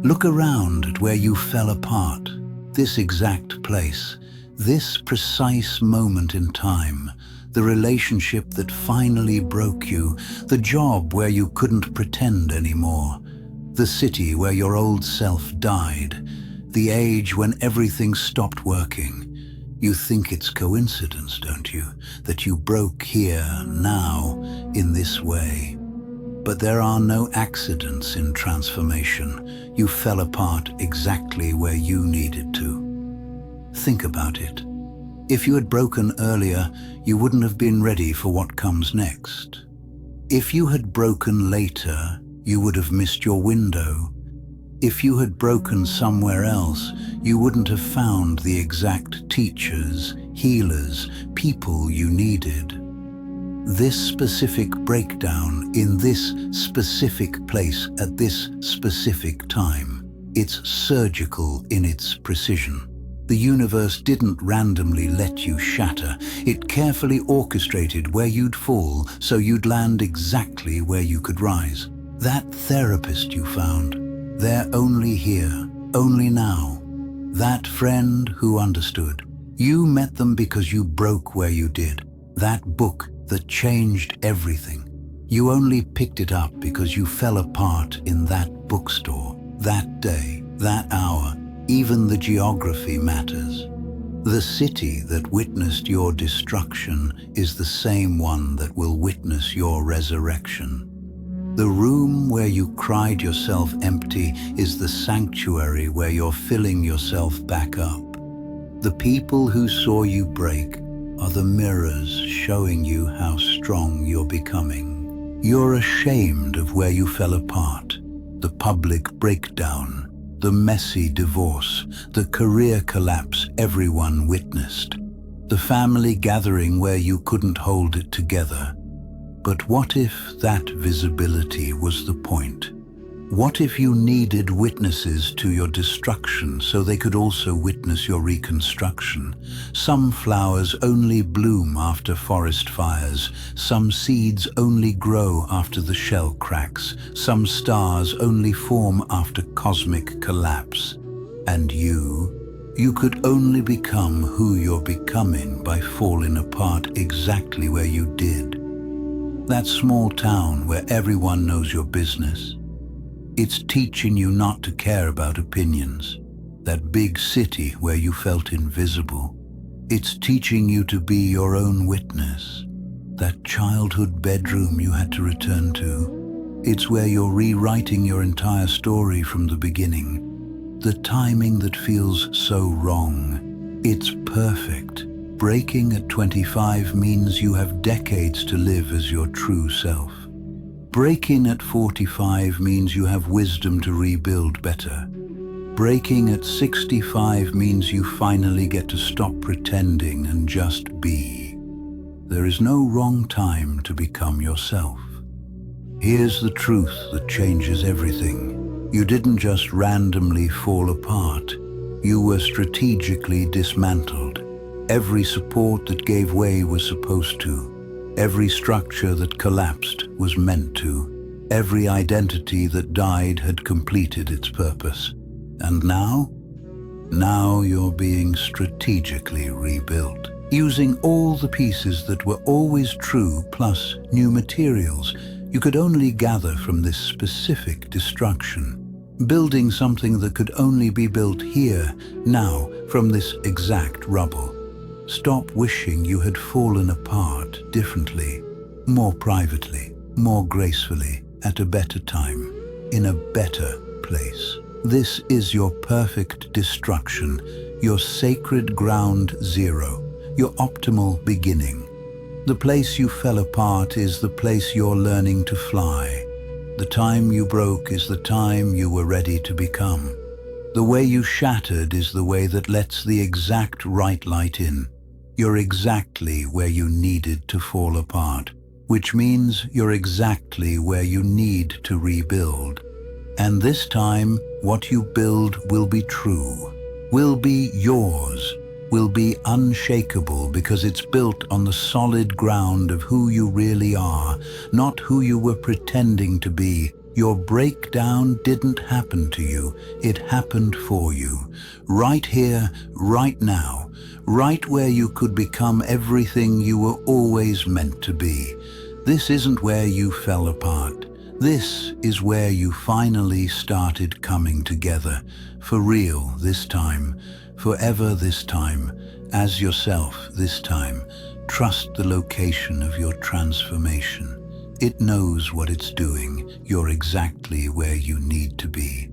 Look around at where you fell apart. This exact place, this precise moment in time, the relationship that finally broke you, the job where you couldn't pretend anymore, the city where your old self died, the age when everything stopped working. You think it's coincidence, don't you, that you broke here, now, in this way. But there are no accidents in transformation. You fell apart exactly where you needed to. Think about it. If you had broken earlier, you wouldn't have been ready for what comes next. If you had broken later, you would have missed your window. If you had broken somewhere else, you wouldn't have found the exact teachers, healers, people you needed. This specific breakdown in this specific place at this specific time, it's surgical in its precision. The universe didn't randomly let you shatter. It carefully orchestrated where you'd fall so you'd land exactly where you could rise. That therapist you found, they're only here, only now. That friend who understood. You met them because you broke where you did. That book that changed everything. You only picked it up because you fell apart in that bookstore, that day, that hour. Even the geography matters. The city that witnessed your destruction is the same one that will witness your resurrection. The room where you cried yourself empty is the sanctuary where you're filling yourself back up. The people who saw you break are the mirrors showing you how strong you're becoming. You're ashamed of where you fell apart, the public breakdown, the messy divorce, the career collapse everyone witnessed, the family gathering where you couldn't hold it together. But what if that visibility was the point? What if you needed witnesses to your destruction so they could also witness your reconstruction? Some flowers only bloom after forest fires. Some seeds only grow after the shell cracks. Some stars only form after cosmic collapse. And you could only become who you're becoming by falling apart exactly where you did. That small town where everyone knows your business. It's teaching you not to care about opinions. That big city where you felt invisible. It's teaching you to be your own witness. That childhood bedroom you had to return to. It's where you're rewriting your entire story from the beginning. The timing that feels so wrong. It's perfect. Breaking at 25 means you have decades to live as your true self. Breaking at 45 means you have wisdom to rebuild better. Breaking at 65 means you finally get to stop pretending and just be. There is no wrong time to become yourself. Here's the truth that changes everything. You didn't just randomly fall apart. You were strategically dismantled. Every support that gave way was supposed to. Every structure that collapsed was meant to. Every identity that died had completed its purpose. And now? Now you're being strategically rebuilt. Using all the pieces that were always true plus new materials you could only gather from this specific destruction. Building something that could only be built here, now, from this exact rubble. Stop wishing you had fallen apart differently, more privately, more gracefully, at a better time, in a better place. This is your perfect destruction, your sacred ground zero, your optimal beginning. The place you fell apart is the place you're learning to fly. The time you broke is the time you were ready to become. The way you shattered is the way that lets the exact right light in. You're exactly where you needed to fall apart, which means you're exactly where you need to rebuild. And this time, what you build will be true, will be yours, will be unshakable because it's built on the solid ground of who you really are, not who you were pretending to be, Your breakdown didn't happen to you, it happened for you. Right here, right now, right where you could become everything you were always meant to be. This isn't where you fell apart. This is where you finally started coming together. For real this time, forever this time, as yourself this time. Trust the location of your transformation. It knows what it's doing. You're exactly where you need to be.